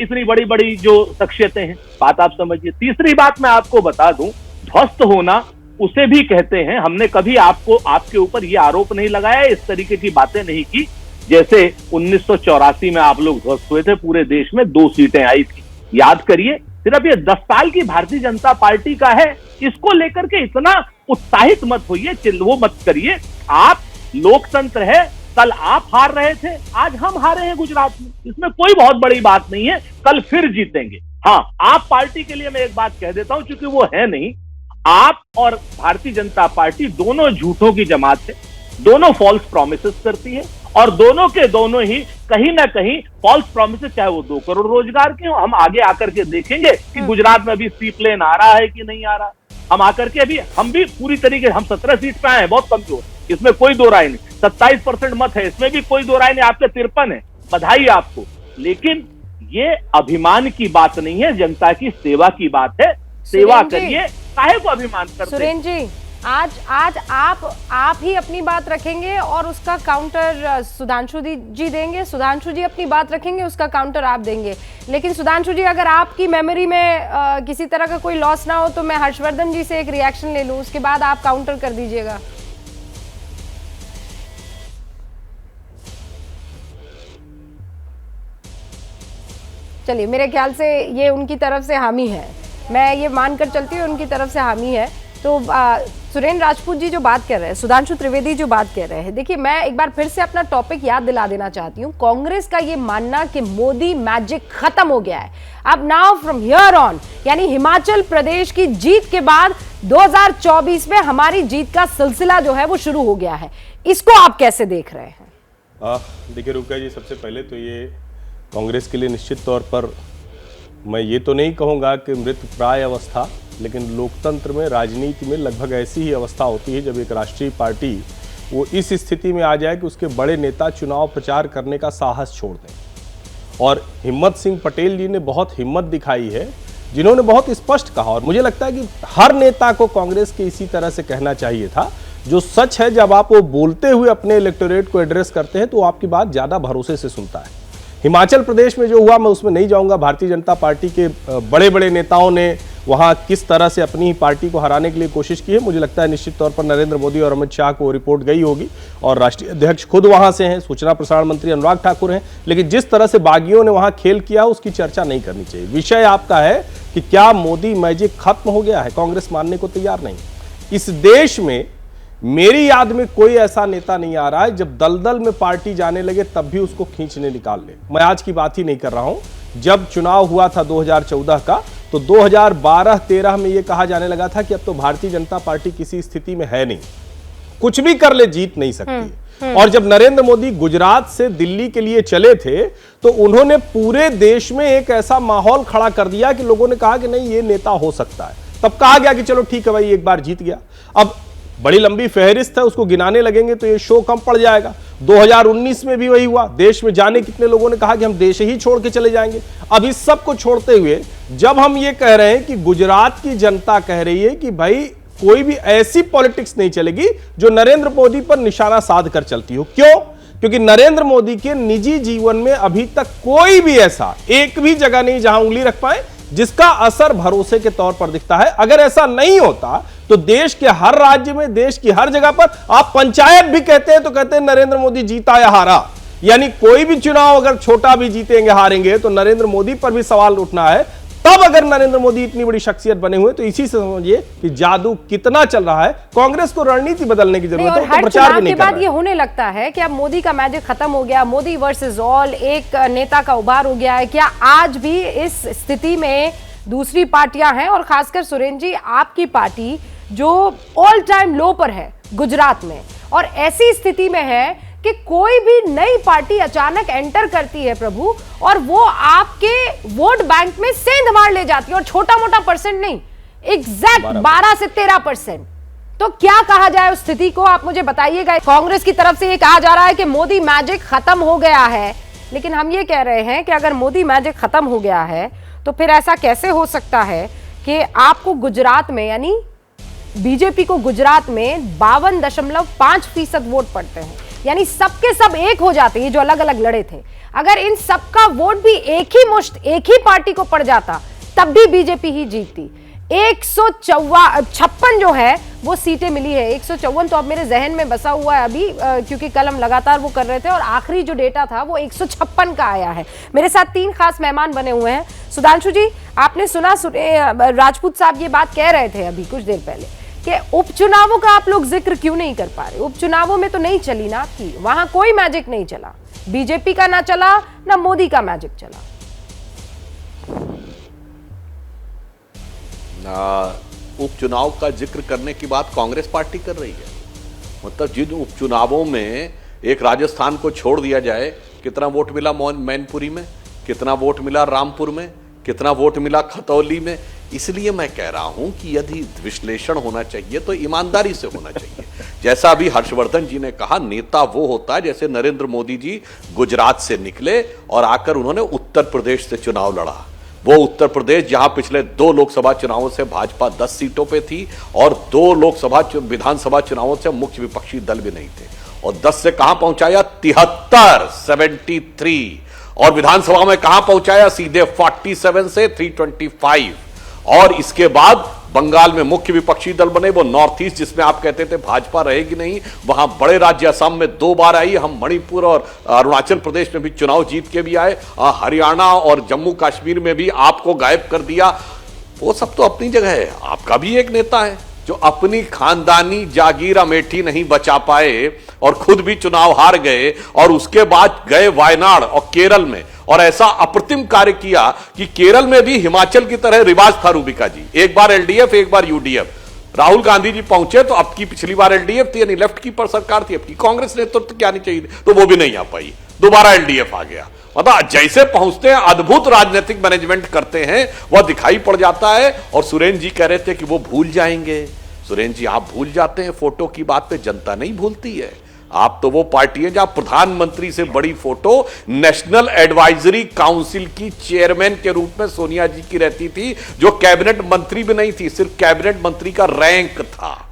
इतनी बड़ी बड़ी जो शख्सियतें हैं। बात आप समझिए। तीसरी बात मैं आपको बता दूं, ध्वस्त होना उसे भी कहते हैं। हमने कभी आपके ऊपर ये आरोप नहीं लगाया, इस तरीके की बातें नहीं की। जैसे 1984 में आप लोग ध्वस्त हुए थे, पूरे देश में 2 सीटें आई थी, याद करिए। सिर्फ ये 10 साल की भारतीय जनता पार्टी का है, इसको लेकर के इतना उत्साहित मत होइए, वो मत करिए। आप लोकतंत्र है, कल आप हार रहे थे, आज हम हारे हैं गुजरात में, इसमें कोई बहुत बड़ी बात नहीं है, कल फिर जीतेंगे। हाँ, आप पार्टी के लिए मैं एक बात कह देता हूं, क्योंकि वो है नहीं, आप और भारतीय जनता पार्टी दोनों झूठों की जमात है, दोनों फॉल्स प्रोमिसेस करती है, और दोनों के दोनों ही कहीं ना कहीं फॉल्स प्रोमिसेस, चाहे वो 2 करोड़ रोजगार के हो। हम आगे आकर के देखेंगे कि गुजरात में भी सी प्लेन आ रहा है कि नहीं आ रहा। हम आकर के अभी हम भी पूरी तरीके, हम 17 सीट पे आए हैं, बहुत कमजोर, इसमें कोई दो राय नहीं। 27% मत है, इसमें भी कोई दो राय नहीं। आपके 53 है, बधाई आपको, लेकिन ये अभिमान की बात नहीं है, जनता की सेवा की बात है। सेवा करिए, काहे को अभिमान करते। सुरेंद्र जी, आज आप ही अपनी बात रखेंगे और उसका काउंटर सुधांशु जी देंगे, सुधांशु जी अपनी बात रखेंगे, उसका काउंटर आप देंगे। लेकिन सुधांशु जी, अगर आपकी मेमोरी में किसी तरह का कोई लॉस ना हो तो मैं हर्षवर्धन जी से एक रिएक्शन ले लूं, उसके बाद आप काउंटर कर दीजिएगा। चलिए, मेरे ख्याल से ये उनकी तरफ से हामी है, मैं ये मानकर चलती हूँ उनकी तरफ से हामी है। तो सुरेंद्र राजपूत जी जो बात कर रहे हैं, सुधांशु त्रिवेदी जो बात कर रहे हैं, देखिए मैं एक बार फिर से अपना टॉपिक याद दिला देना चाहती हूँ। कांग्रेस का ये मानना कि मोदी मैजिक खत्म हो गया है, अब नाउ फ्रॉम हियर ऑन, यानी हिमाचल प्रदेश की जीत के बाद 2024 में हमारी जीत का सिलसिला जो है वो शुरू हो गया है, इसको आप कैसे देख रहे हैं? देखिए रुपया जी, सबसे पहले तो ये कांग्रेस के लिए निश्चित तौर पर मैं ये तो नहीं कहूँगा कि मृत प्राय अवस्था, लेकिन लोकतंत्र में, राजनीति में लगभग ऐसी ही अवस्था होती है जब एक राष्ट्रीय पार्टी वो इस स्थिति में आ जाए कि उसके बड़े नेता चुनाव प्रचार करने का साहस छोड़ दें। और हिम्मत सिंह पटेल जी ने बहुत हिम्मत दिखाई है, जिन्होंने बहुत स्पष्ट कहा, और मुझे लगता है कि हर नेता को कांग्रेस के इसी तरह से कहना चाहिए था। जो सच है, जब आप वो बोलते हुए अपने इलेक्टोरेट को एड्रेस करते हैं तो आपकी बात ज़्यादा भरोसे से सुनता है। हिमाचल प्रदेश में जो हुआ, मैं उसमें नहीं जाऊंगा। भारतीय जनता पार्टी के बड़े बड़े नेताओं ने वहां किस तरह से अपनी ही पार्टी को हराने के लिए कोशिश की है, मुझे लगता है निश्चित तौर पर नरेंद्र मोदी और अमित शाह को रिपोर्ट गई होगी और राष्ट्रीय अध्यक्ष खुद वहां से हैं, सूचना प्रसारण मंत्री अनुराग ठाकुर हैं, लेकिन जिस तरह से बागियों ने वहां खेल किया उसकी चर्चा नहीं करनी चाहिए। विषय आपका है कि क्या मोदी मैजिक खत्म हो गया है, कांग्रेस मानने को तैयार नहीं। इस देश में मेरी याद में कोई ऐसा नेता नहीं आ रहा है जब दलदल में पार्टी जाने लगे तब भी उसको खींचने निकाल ले। मैं आज की बात ही नहीं कर रहा हूं, जब चुनाव हुआ था 2014 का तो 2012-13 में यह कहा जाने लगा था कि अब तो भारतीय जनता पार्टी किसी स्थिति में है नहीं, कुछ भी कर ले जीत नहीं सकती। और जब नरेंद्र मोदी गुजरात से दिल्ली के लिए चले थे तो उन्होंने पूरे देश में एक ऐसा माहौल खड़ा कर दिया कि लोगों ने कहा कि नहीं ये नेता हो सकता है। तब कहा गया कि चलो ठीक है भाई, एक बार जीत गया। अब बड़ी लंबी फहरिस्त है, उसको गिनाने लगेंगे तो ये शो कम पड़ जाएगा। 2019 में भी वही हुआ, देश में जाने कितने लोगों ने कहा कि हम देश ही छोड़ के चले जाएंगे। अब इस सब को छोड़ते हुए जब हम ये कह रहे हैं कि गुजरात की जनता कह रही है कि भाई कोई भी ऐसी पॉलिटिक्स नहीं चलेगी जो नरेंद्र मोदी पर निशाना साध कर चलती हो। क्यों? क्योंकि नरेंद्र मोदी के निजी जीवन में अभी तक कोई भी ऐसा एक भी जगह नहीं जहां उंगली रख पाए जिसका असर भरोसे के तौर पर दिखता है। अगर ऐसा नहीं होता तो देश के हर राज्य में, देश की हर जगह पर आप पंचायत भी कहते हैं तो कहते हैं नरेंद्र मोदी जीता या हारा। यानी कोई भी चुनाव अगर छोटा भी जीतेंगे हारेंगे तो नरेंद्र मोदी पर भी सवाल उठना है। तब अगर नरेंद्र मोदी इतनी बड़ी शख्सियत बने हुए तो इसी से समझिए कि जादू कितना चल रहा है। कांग्रेस को रणनीति बदलने की जरूरत है, तो प्रचार भी नहीं कर रहा है। ये होने लगता है कि अब मोदी का मैजिक खत्म हो गया, मोदी वर्सेस ऑल, एक नेता का उभार हो गया है। क्या आज भी इस स्थिति में दूसरी पार्टियां हैं और खासकर सुरेंद्र जी आपकी पार्टी जो ऑल टाइम लो पर है गुजरात में, और ऐसी स्थिति में है कि कोई भी नई पार्टी अचानक एंटर करती है प्रभु और वो आपके वोट बैंक में सेंध मार ले जाती है, और छोटा मोटा परसेंट नहीं, एग्जैक्ट 12 से 13%। तो क्या कहा जाए उस स्थिति को, आप मुझे बताइएगा। कांग्रेस की तरफ से ये कहा जा रहा है कि मोदी मैजिक खत्म हो गया है, लेकिन हम ये कह रहे हैं कि अगर मोदी मैजिक खत्म हो गया है तो फिर ऐसा कैसे हो सकता है कि आपको गुजरात में, यानी बीजेपी को गुजरात में 52.5% वोट पड़ते हैं, यानी सबके सब एक हो जाते हैं जो अलग अलग लड़े थे। अगर इन सबका वोट भी एक ही मुश्त एक ही पार्टी को पड़ जाता तब भी बीजेपी ही जीतती। 156 जो है वो सीटें मिली है। 154 तो अब मेरे जहन में बसा हुआ है अभी, क्योंकि कल हम लगातार वो कर रहे थे और आखिरी जो डेटा था वो 156 का आया है। मेरे साथ 3 खास मेहमान बने हुए हैं। सुधांशु जी, आपने सुना, राजपूत साहब ये बात कह रहे थे अभी कुछ देर पहले कि उपचुनावों का आप लोग जिक्र क्यों नहीं कर पा रहे। उपचुनावों में तो नहीं चली ना आपकी, वहां कोई मैजिक नहीं चला, बीजेपी का ना चला ना मोदी का मैजिक चला। उपचुनाव का जिक्र करने की बात कांग्रेस पार्टी कर रही है। मतलब जिन उपचुनावों में एक राजस्थान को छोड़ दिया जाए, कितना वोट मिला मैनपुरी में, कितना वोट मिला रामपुर में, कितना वोट मिला खतौली में। इसलिए मैं कह रहा हूं कि यदि विश्लेषण होना चाहिए तो ईमानदारी से होना चाहिए। जैसा अभी हर्षवर्धन जी ने कहा, नेता वो होता है, जैसे नरेंद्र मोदी जी गुजरात से निकले और आकर उन्होंने उत्तर प्रदेश से चुनाव लड़ा। वो उत्तर प्रदेश जहां पिछले 2 लोकसभा चुनावों से भाजपा 10 सीटों पे थी और 2 विधानसभा चुनावों से मुख्य विपक्षी दल भी नहीं थे, और 10 से कहां पहुंचाया 73 और विधानसभा में कहां पहुंचाया सीधे 47 से 325। और इसके बाद बंगाल में मुख्य विपक्षी दल बने, वो नॉर्थ ईस्ट जिसमें आप कहते थे भाजपा रहेगी नहीं, वहां बड़े राज्य असम में 2 बार आई। हम मणिपुर और अरुणाचल प्रदेश में भी चुनाव जीत के भी आए, हरियाणा और जम्मू कश्मीर में भी आपको गायब कर दिया। वो सब तो अपनी जगह है। आपका भी एक नेता है जो अपनी खानदानी जागीर अमेठी नहीं बचा पाए और खुद भी चुनाव हार गए, और उसके बाद गए वायनाड और केरल में और ऐसा अप्रतिम कार्य किया कि केरल में भी हिमाचल की तरह रिवाज था रूबिका जी, एक बार एलडीएफ एक बार यूडीएफ। राहुल गांधी जी पहुंचे तो अब की पिछली बार एलडीएफ थी, यानी लेफ्ट की पर सरकार थी, अब की कांग्रेस नेतृत्व क्या नहीं चाहिए, तो वो भी नहीं आ पाई, दोबारा एलडीएफ आ गया। मतलब जैसे पहुंचते हैं अद्भुत राजनीतिक मैनेजमेंट करते हैं, वह दिखाई पड़ जाता है। और सुरेंद्र जी कह रहे थे कि वो भूल जाएंगे। सुरेंद्र जी, आप भूल जाते हैं फोटो की बात पे, जनता नहीं भूलती है। आप तो वो पार्टी है जहां प्रधानमंत्री से बड़ी फोटो नेशनल एडवाइजरी काउंसिल की चेयरमैन के रूप में सोनिया जी की रहती थी, जो कैबिनेट मंत्री भी नहीं थी, सिर्फ कैबिनेट मंत्री का रैंक था।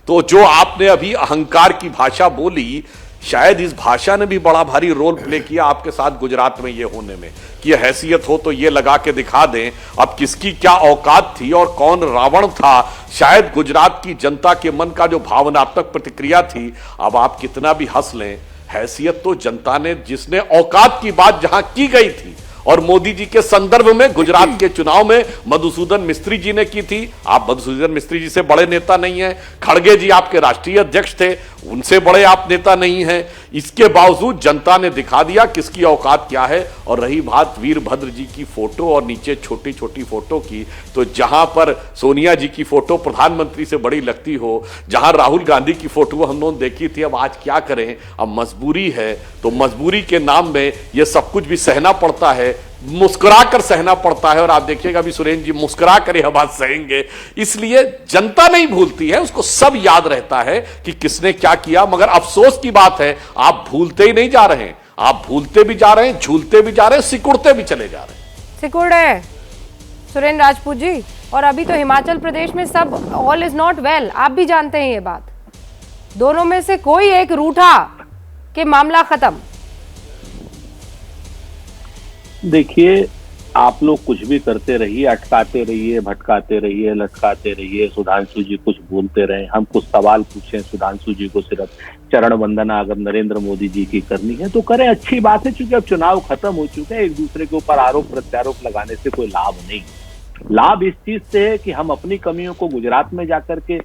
तो जो आपने अभी अहंकार की भाषा बोली, शायद इस भाषा ने भी बड़ा भारी रोल प्ले किया आपके साथ गुजरात में ये होने में कि हैसियत हो तो ये लगा के दिखा दें अब किसकी क्या औकात थी और कौन रावण था। शायद गुजरात की जनता के मन का जो भावनात्मक प्रतिक्रिया थी, अब आप कितना भी हंस लें, हैसियत तो जनता ने, जिसने औकात की बात जहां की गई थी और मोदी जी के संदर्भ में गुजरात के चुनाव में मधुसूदन मिस्त्री जी ने की थी। आप मधुसूदन मिस्त्री जी से बड़े नेता नहीं हैं, खड़गे जी आपके राष्ट्रीय अध्यक्ष थे, उनसे बड़े आप नेता नहीं हैं। इसके बावजूद जनता ने दिखा दिया किसकी औकात क्या है। और रही बात वीरभद्र जी की फोटो और नीचे छोटी छोटी फोटो की, तो जहां पर सोनिया जी की फोटो प्रधानमंत्री से बड़ी लगती हो, जहां राहुल गांधी की फोटो हम लोगों ने देखी थी, अब आज क्या करें, अब मजबूरी है, तो मजबूरी के नाम में ये सब कुछ भी सहना पड़ता है, मुस्कुरा कर सहना पड़ता है। और आप देखिएगा अभी सुरेंद्र जी मुस्कुरा कर यह बात सहेंगे। इसलिए जनता नहीं भूलती है, उसको सब याद रहता है कि किसने क्या किया। मगर अफसोस की बात है आप भूलते ही नहीं जा रहे हैं, आप भूलते भी जा रहे हैं, झूलते भी जा रहे हैं, सिकुड़ते भी चले जा रहे हैं। सिकुड़ है सुरेंद्र राजपूत जी। और अभी तो हिमाचल प्रदेश में सब ऑल इज नॉट वेल, आप भी जानते हैं ये बात। दोनों में से कोई एक रूठा कि मामला खत्म। देखिए, आप लोग कुछ भी करते रहिए, अटकाते रहिए, भटकाते रहिए, लटकाते रहिए, सुधांशु जी कुछ बोलते रहे, हम कुछ सवाल पूछें सुधांशु जी को, सिर्फ चरण वंदना अगर नरेंद्र मोदी जी की करनी है तो करें, अच्छी बात है। क्योंकि अब चुनाव खत्म हो चुके हैं, एक दूसरे के ऊपर आरोप प्रत्यारोप लगाने से कोई लाभ नहीं। लाभ इस चीज से है कि हम अपनी कमियों को गुजरात में जाकर के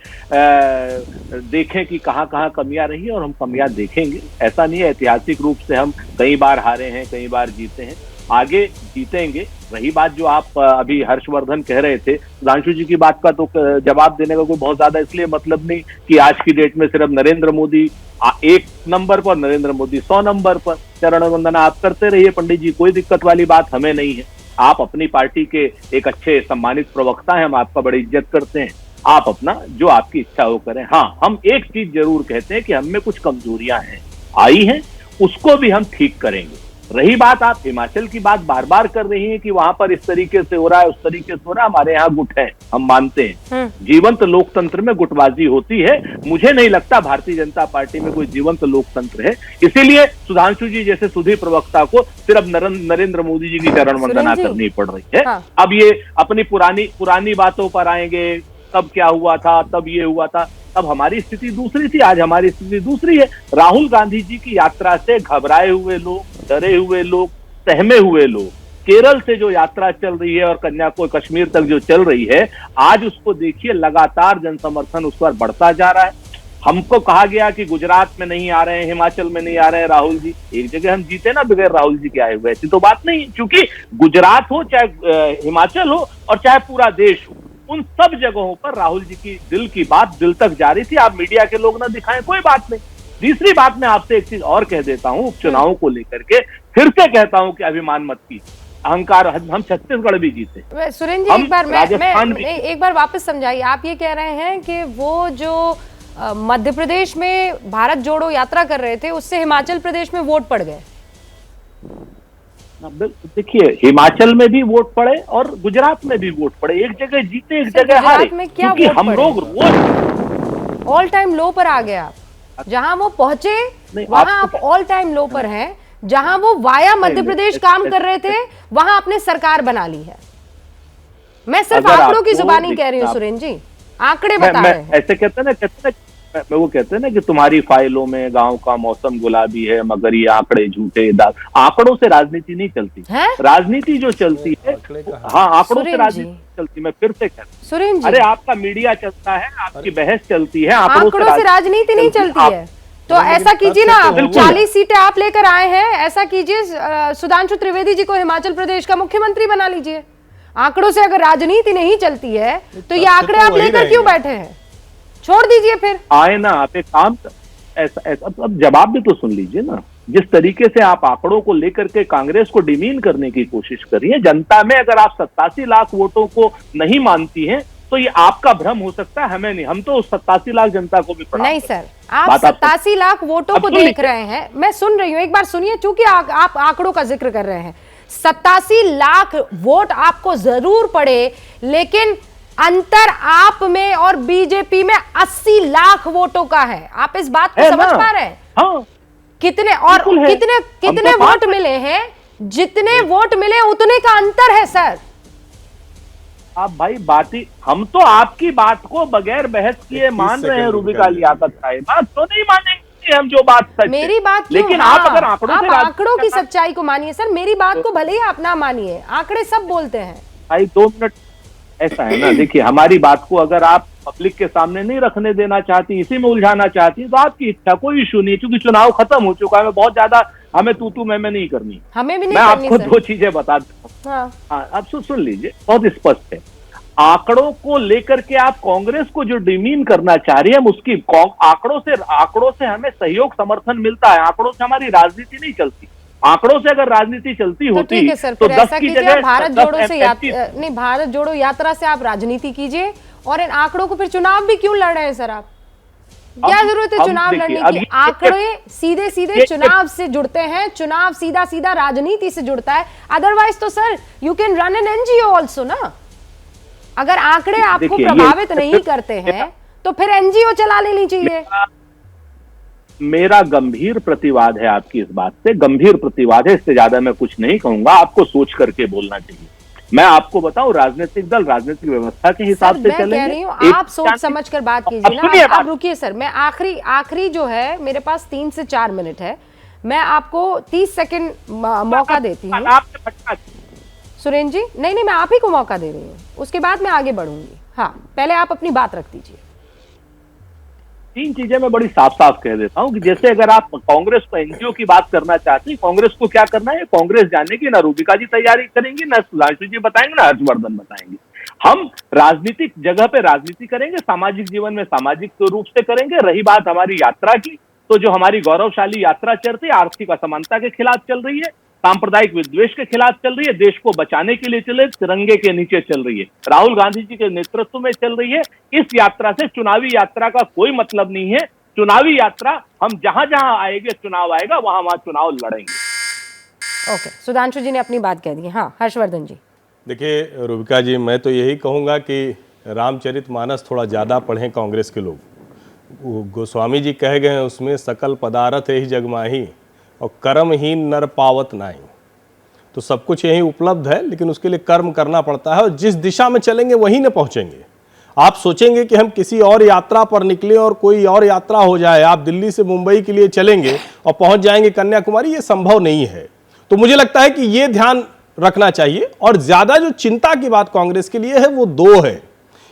देखें कि कहाँ कहाँ कमियां रही है, और हम कमियां देखेंगे। ऐसा नहीं है, ऐतिहासिक रूप से हम कई बार हारे हैं, कई बार जीते हैं, आगे जीतेंगे। रही बात जो आप अभी हर्षवर्धन कह रहे थे, सुधांशु जी की बात का तो जवाब देने का कोई बहुत ज्यादा इसलिए मतलब नहीं कि आज की डेट में सिर्फ नरेंद्र मोदी 1 नंबर पर, नरेंद्र मोदी 100 नंबर पर। चरण वंदना आप करते रहिए पंडित जी, कोई दिक्कत वाली बात हमें नहीं है। आप अपनी पार्टी के एक अच्छे सम्मानित प्रवक्ता हैं, हम आपका बड़ी इज्जत करते हैं। आप अपना जो आपकी इच्छा हो करें। हाँ, हम एक चीज जरूर कहते हैं कि हम में कुछ कमजोरियां हैं, आई हैं, उसको भी हम ठीक करेंगे। रही बात, आप हिमाचल की बात बार बार कर रही हैं कि वहां पर इस तरीके से हो रहा है, उस तरीके से हो रहा है, हमारे यहाँ गुट है, हम मानते हैं। जीवंत लोकतंत्र में गुटबाजी होती है। मुझे नहीं लगता भारतीय जनता पार्टी में कोई जीवंत लोकतंत्र है, इसीलिए सुधांशु जी जैसे सुधी प्रवक्ता को सिर्फ नरेंद्र मोदी जी की चरण वंदना करनी पड़ रही है। हाँ। अब ये अपनी पुरानी बातों पर आएंगे, तब क्या हुआ था, तब ये हुआ था। तब हमारी स्थिति दूसरी थी, आज हमारी स्थिति दूसरी है। राहुल गांधी जी की यात्रा से घबराए हुए लोग, डरे हुए लोग, सहमे हुए लोग, केरल से जो यात्रा चल रही है और कन्याकुमारी कश्मीर तक जो चल रही है, आज उसको देखिए, लगातार जनसमर्थन उस पर बढ़ता जा रहा है। हमको कहा गया कि गुजरात में नहीं आ रहे हैं, हिमाचल में नहीं आ रहे हैं राहुल जी, एक जगह हम जीते ना बगैर राहुल जी के आए हुए, ऐसी तो बात नहीं। क्योंकि गुजरात हो, चाहे हिमाचल हो, और चाहे पूरा देश हो, उन सब जगहों पर राहुल जी की दिल की बात दिल तक जा रही थी। आप मीडिया के लोग ना दिखाएं, कोई बात नहीं। तीसरी बात, मैं आपसे एक चीज और कह देता हूं, उपचुनावों को लेकर के फिर से कहता हूं कि अभिमान मत कीजिए, अहंकार। हम छत्तीसगढ़ भी जीते। सुरेंद्र जी, एक बार वापस समझाइए। आप ये कह रहे हैं कि वो जो मध्य प्रदेश में भारत जोड़ो यात्रा कर रहे थे, उससे हिमाचल प्रदेश में वोट पड़ गए। देखिए, हिमाचल में भी वोट पड़े और गुजरात में भी वोट पड़े, एक जगह जीते, एक जगह हारे। क्योंकि हम लोग रोज ऑल टाइम लो पर आ गया। जहां वो पहुंचे वहां आप ऑल टाइम लो पर हैं। जहां वो वाया मध्य प्रदेश काम कर रहे थे, वहां आपने सरकार बना ली है। मैं सिर्फ आंकड़ों की जुबानी कह रही हूँ सुरेंद्र जी, आंकड़े बता रहे हैं। ऐसे कहते हैं ना कि तुम्हारी फाइलों में गांव का मौसम गुलाबी है, मगर ये आंकड़े झूठे। आंकड़ों से राजनीति नहीं चलती है? राजनीति जो चलती है, हाँ, आंकड़ों से राजनीति चलती। मैं फिर से कहता हूं सुरेंद्र जी, अरे आपका मीडिया चलता है, आपकी बहस चलती है, आंकड़ों से राजनीति नहीं चलती है। तो ऐसा कीजिए ना, 40 सीटें आप लेकर आए हैं, ऐसा कीजिए सुधांशु त्रिवेदी जी को हिमाचल प्रदेश का मुख्यमंत्री बना लीजिए। आंकड़ों से अगर राजनीति नहीं चलती है तो ये आंकड़े आप लेकर क्यों बैठे हैं? छोड़ दीजिए फिर। आए ना, आप एक काम, ऐसा अब जवाब भी तो सुन लीजिए ना। जिस तरीके से आप आंकड़ों को लेकर के कांग्रेस को डिमीन करने की कोशिश करिए, जनता में अगर आप 87 लाख वोटों को नहीं मानती हैं तो ये आपका भ्रम हो सकता है, हमें नहीं। हम तो 87 लाख जनता को भी नहीं सर, आप 87 लाख वोटों को देख रहे हैं, मैं सुन रही हूँ, एक बार सुनिए। चूंकि आप आंकड़ों का जिक्र कर रहे हैं, 87 लाख वोट आपको जरूर पड़े, लेकिन अंतर आप में और बीजेपी में 80 लाख वोटों का है। आप इस बात को समझ पा रहे हैं? हाँ, कितने और कितने वोट मिले हैं? जितने वोट मिले उतने का अंतर है सर। आप भाई हम तो आपकी बात को बगैर बहस किए मान रहे हैं रूबिका लियाकत साहिब, बात तो नहीं मानेंगे हम जो बात सच मेरी बात क्यों? लेकिन हाँ, आप अगर आंकड़ों की सच्चाई को मानिए सर, मेरी बात को भले ही आप ना मानिए, आंकड़े सब बोलते हैं। भाई 2 मिनट, ऐसा है ना, देखिए हमारी बात को अगर आप पब्लिक के सामने नहीं रखने देना चाहती, इसी में उलझाना चाहती, तो आपकी इच्छा, कोई इशू नहीं, क्योंकि चुनाव खत्म हो चुका है, बहुत ज्यादा हमें तू मैं नहीं करनी, हमें भी नहीं मैं करनी आपको सर। 2 चीजें बता देता हूँ। हाँ, आप सुन लीजिए, बहुत स्पष्ट है। आंकड़ों को लेकर के आप कांग्रेस को जो डिमीन करना चाह रही है, हम उसकी आंकड़ों से हमें सहयोग समर्थन मिलता है, आंकड़ों से हमारी राजनीति नहीं चलती। आंकड़ों से अगर राजनीति चलती होती ठीक है सर, तो फिर 10 ऐसा की कीजिए, जगह भारत 10 जोड़ो से नहीं, भारत जोड़ो यात्रा से आप राजनीति कीजिए, और इन आंकड़ों को फिर चुनाव भी क्यों लड़ रहे हैं सर आप? क्या जरूरत है चुनाव लड़ने की? आंकड़े सीधे सीधे चुनाव से जुड़ते हैं, चुनाव सीधा सीधा राजनीति से जुड़ता है। अदरवाइज तो sir you can run an NGO also ना। अगर आंकड़े आपको प्रभावित नहीं करते हैं तो फिर एनजीओ चला लेनी चाहिए। मेरा गंभीर प्रतिवाद है आपकी इस बात से, गंभीर प्रतिवाद है, इससे ज्यादा मैं कुछ नहीं कहूंगा, आपको सोच करके बोलना चाहिए। मैं आपको बताऊं, राजनीतिक दल राजनीतिक व्यवस्था के हिसाब से चलेंगे। कह रही हूं, आप सोच समझ कर बात कीजिए ना। आप रुकिए सर, मैं आखिरी जो है, मेरे पास 3 से 4 मिनट है, मैं आपको 30 सेकंड मौका देती हूँ। सुरेंद्र जी, नहीं, मैं आप ही को मौका दे रही हूँ, उसके बाद मैं आगे बढ़ूंगी। हाँ, पहले आप अपनी बात रख दीजिए। 3 चीजें मैं बड़ी साफ साफ कह देता हूं कि जैसे अगर आप कांग्रेस को एनजीओ की बात करना चाहते हैं, कांग्रेस को क्या करना है, कांग्रेस जाने की ना रूबिका जी तैयारी करेंगी, ना सुधांशु जी बताएंगे, ना हर्षवर्धन बताएंगे। हम राजनीतिक जगह पे राजनीति करेंगे, सामाजिक जीवन में सामाजिक रूप से करेंगे। रही बात हमारी यात्रा की, तो जो हमारी गौरवशाली यात्रा चल रही है, आर्थिक असमानता के खिलाफ चल रही है, सांप्रदायिक विद्वेष के खिलाफ चल रही है, देश को बचाने के लिए चले, तिरंगे के नीचे चल रही है, राहुल गांधी जी के नेतृत्व में चल रही है। इस यात्रा से चुनावी यात्रा का कोई मतलब नहीं है। चुनावी यात्रा हम जहां जहां आएंगे, चुनाव आएगा, वहां वहां चुनाव लड़ेंगे। ओके, सुधांशु जी ने अपनी बात कह दी। हाँ, हर्षवर्धन जी। देखिए रूबिका जी, मैं तो यही कहूँगा कि रामचरितमानस थोड़ा ज़्यादा पढ़ें कांग्रेस के लोग। गोस्वामी जी कह गए हैं उसमें, सकल पदार्थ ही जगमाही और कर्महीन नर पावत नाही। तो सब कुछ यहीं उपलब्ध है, लेकिन उसके लिए कर्म करना पड़ता है, और जिस दिशा में चलेंगे वहीं न पहुंचेंगे। आप सोचेंगे कि हम किसी और यात्रा पर निकले और कोई और यात्रा हो जाए, आप दिल्ली से मुंबई के लिए चलेंगे और पहुंच जाएंगे कन्याकुमारी, ये संभव नहीं है। तो मुझे लगता है कि ये ध्यान रखना चाहिए। और ज्यादा जो चिंता की बात कांग्रेस के लिए है वो 2 है।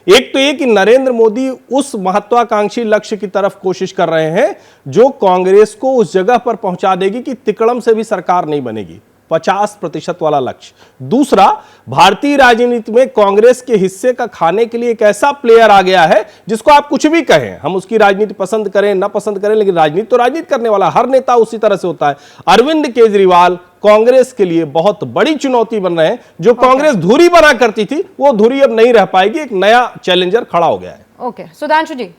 एक तो ये कि नरेंद्र मोदी उस महत्वाकांक्षी लक्ष्य की तरफ कोशिश कर रहे हैं जो कांग्रेस को उस जगह पर पहुंचा देगी कि तिकड़म से भी सरकार नहीं बनेगी, 50% वाला लक्ष्य। दूसरा, भारतीय राजनीति में कांग्रेस के हिस्से का खाने के लिए एक ऐसा प्लेयर आ गया है जिसको आप कुछ भी कहें, हम उसकी राजनीति पसंद करें ना पसंद करें, लेकिन राजनीति तो राजनीति करने वाला हर नेता उसी तरह से होता है। अरविंद केजरीवाल कांग्रेस के लिए बहुत बड़ी चुनौती बन रहे हैं। जो कांग्रेस धुरी बना करती थी वो धुरी अब नहीं रह पाएगी, एक नया चैलेंजर खड़ा हो गया है। ओके, सुधांशु जी।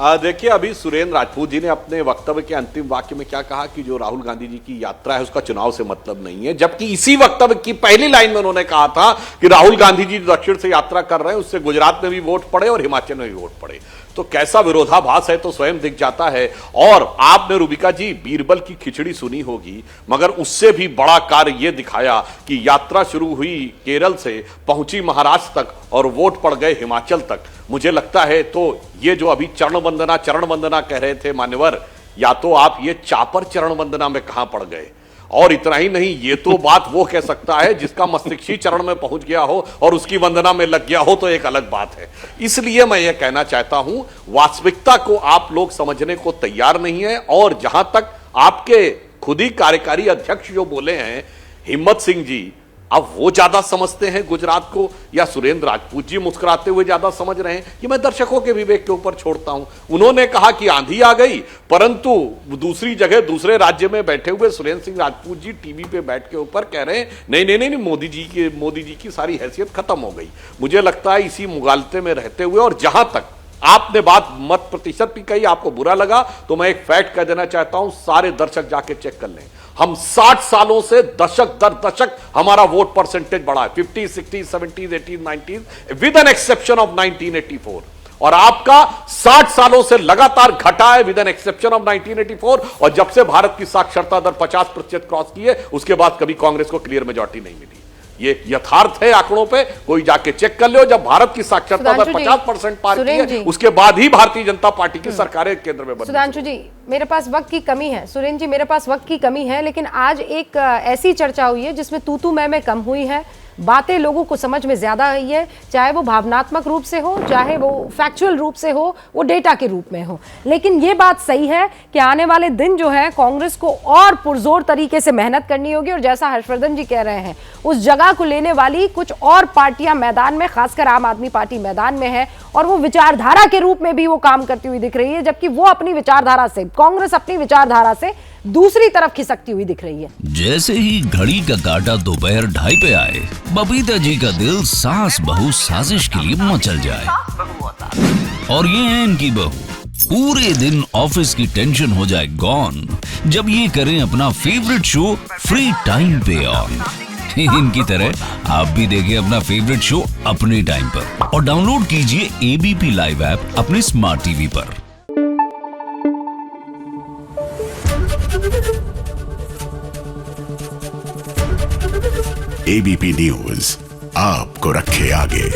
देखिए, अभी सुरेंद्र राजपूत जी ने अपने वक्तव्य के अंतिम वाक्य में क्या कहा कि जो राहुल गांधी जी की यात्रा है उसका चुनाव से मतलब नहीं है, जबकि इसी वक्तव्य की पहली लाइन में उन्होंने कहा था कि राहुल गांधी जी दक्षिण से यात्रा कर रहे हैं, उससे गुजरात में भी वोट पड़े और हिमाचल में भी वोट पड़े। तो कैसा विरोधाभास है तो स्वयं दिख जाता है। और आपने रूबिका जी बीरबल की खिचड़ी सुनी होगी, मगर उससे भी बड़ा कार्य यह दिखाया कि यात्रा शुरू हुई केरल से, पहुंची महाराष्ट्र तक और वोट पड़ गए हिमाचल तक। मुझे लगता है तो ये जो अभी चरण वंदना कह रहे थे मान्यवर, या तो आप ये चापर चरण वंदना में कहां पड़ गए। और इतना ही नहीं, ये तो बात वो कह सकता है जिसका मस्तिष्क चरण में पहुंच गया हो और उसकी वंदना में लग गया हो, तो एक अलग बात है। इसलिए मैं ये कहना चाहता हूं, वास्तविकता को आप लोग समझने को तैयार नहीं है। और जहां तक आपके खुद ही कार्यकारी अध्यक्ष जो बोले हैं हिम्मत सिंह जी, अब वो ज्यादा समझते हैं गुजरात को या सुरेंद्र राजपूत जी मुस्कुराते हुए ज्यादा समझ रहे हैं, ये मैं दर्शकों के विवेक के ऊपर छोड़ता हूं। उन्होंने कहा कि आंधी आ गई, परंतु दूसरी जगह दूसरे राज्य में बैठे हुए सुरेंद्र सिंह राजपूत जी टीवी पे बैठ के ऊपर कह रहे हैं नहीं, मोदी जी की सारी हैसियत खत्म हो गई। मुझे लगता है इसी मुगालते में रहते हुए, और जहां तक आपने बात मत प्रतिशत की कही, आपको बुरा लगा, तो मैं एक फैक्ट कह देना चाहता हूं, सारे दर्शक जाके चेक कर लें। हम 60 सालों से दशक दर दशक हमारा वोट परसेंटेज बढ़ा है, 50, 60, 70, 80, 90 विद एन एक्सेप्शन ऑफ 1984। और आपका 60 सालों से लगातार घटा है विद एन एक्सेप्शन ऑफ 1984, और जब से भारत की साक्षरता दर 50% क्रॉस की है उसके बाद कभी कांग्रेस को क्लियर मेजॉरिटी नहीं मिली। ये यथार्थ है, आंकड़ों पे कोई जाके चेक कर लो। जब भारत की साक्षरता दर 50% पार की है उसके बाद ही भारतीय जनता पार्टी की सरकारें केंद्र में बनी। सुधांशु जी, मेरे पास वक्त की कमी है। सुरेंद्र जी, मेरे पास वक्त की कमी है, लेकिन आज एक ऐसी चर्चा हुई है जिसमें तू मैं कम हुई है, बातें लोगों को समझ में ज्यादा आई है, चाहे वो भावनात्मक रूप से हो, चाहे वो फैक्चुअल रूप से हो, वो डेटा के रूप में हो। लेकिन ये बात सही है कि आने वाले दिन जो है कांग्रेस को और पुरजोर तरीके से मेहनत करनी होगी, और जैसा हर्षवर्धन जी कह रहे हैं उस जगह को लेने वाली कुछ और पार्टियां मैदान में, खासकर आम आदमी पार्टी मैदान में है, और वो विचारधारा के रूप में भी वो काम करती हुई दिख रही है, जबकि वो अपनी विचारधारा से, कांग्रेस अपनी विचारधारा से दूसरी तरफ खिसकती हुई दिख रही है। जैसे ही घड़ी का काटा दोपहर 2:30 पे आए, बबीता जी का दिल सास बहू साजिश के लिए मचल जाए। और ये है इनकी बहू, पूरे दिन ऑफिस की टेंशन हो जाए गॉन जब ये करें अपना फेवरेट शो फ्री टाइम पे ऑन। इनकी तरह आप भी देखिए अपना फेवरेट शो अपने टाइम पर, और डाउनलोड कीजिए एबीपी लाइव ऐप अपने स्मार्ट टीवी पर। एबीपी न्यूज आपको रखे आगे।